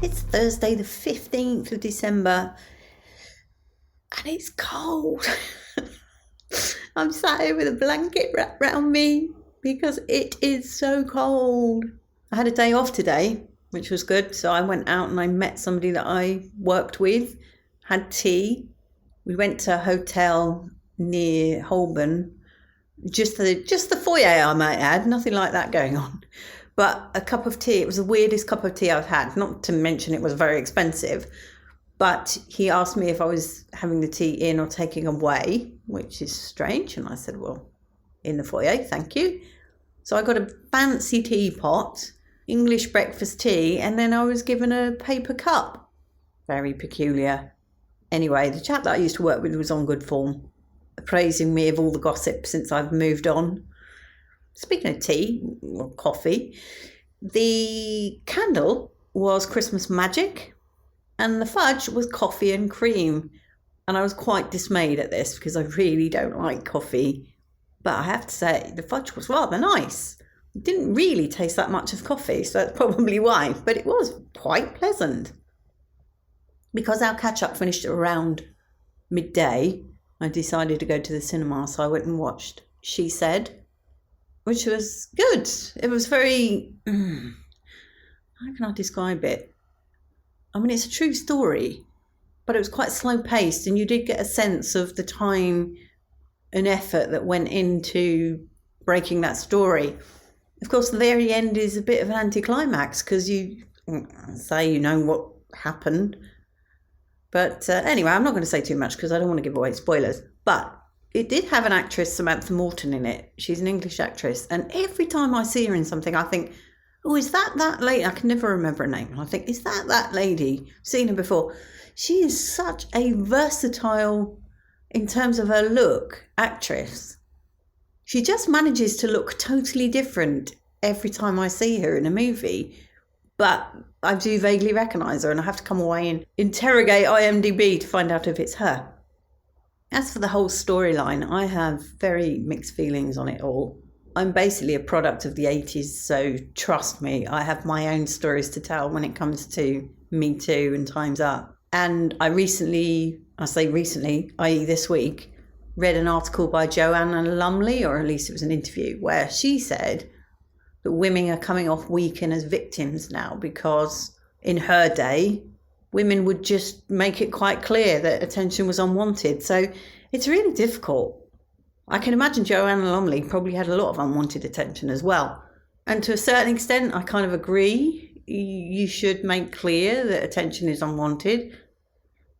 It's Thursday the 15th of December and it's cold. I'm sat here with a blanket wrapped around me because it is so cold. I had a day off today, which was good. So I went out and I met somebody that I worked with, had tea. We went to a hotel near Holborn, just the foyer, I might add, nothing like that going on. But a cup of tea, it was the weirdest cup of tea I've had, not to mention it was very expensive. But he asked me if I was having the tea in or taking away, which is strange. And I said, well, in the foyer, thank you. So I got a fancy teapot, English breakfast tea, and then I was given a paper cup. Very peculiar. Anyway, the chap that I used to work with was on good form, praising me of all the gossip since I've moved on. Speaking of tea or coffee, the candle was Christmas magic and the fudge was coffee and cream. And I was quite dismayed at this because I really don't like coffee. But I have to say, the fudge was rather nice. It didn't really taste that much of coffee, so that's probably why. But it was quite pleasant. Because our catch-up finished at around midday, I decided to go to the cinema, so I went and watched She Said, which was good. It was very, how can I describe it? I mean, it's a true story, but it was quite slow paced and you did get a sense of the time and effort that went into breaking that story. Of course, the very end is a bit of an anticlimax because you say you know what happened. But anyway, I'm not going to say too much because I don't want to give away spoilers. But it did have an actress, Samantha Morton, in it. She's an English actress. And every time I see her in something, I think, oh, is that lady? I can never remember her name. And I think, is that lady? I've seen her before. She is such a versatile, in terms of her look, actress. She just manages to look totally different every time I see her in a movie. But I do vaguely recognise her and I have to come away and interrogate IMDb to find out if it's her. As for the whole storyline, I have very mixed feelings on it all. I'm basically a product of the 80s, so trust me, I have my own stories to tell when it comes to Me Too and Time's Up. And I recently, i.e. this week, read an article by Joanna Lumley, or at least it was an interview, where she said that women are coming off weakened as victims now because in her day, women would just make it quite clear that attention was unwanted. So it's really difficult. I can imagine Joanna Lumley probably had a lot of unwanted attention as well. And to a certain extent, I kind of agree. You should make clear that attention is unwanted.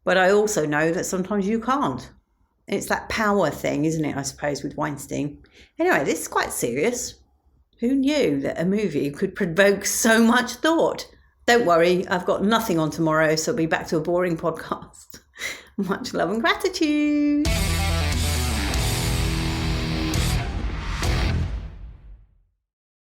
But I also know that sometimes you can't. It's that power thing, isn't it, I suppose, with Weinstein. Anyway, this is quite serious. Who knew that a movie could provoke so much thought? Don't worry, I've got nothing on tomorrow, so I'll be back to a boring podcast. Much love and gratitude.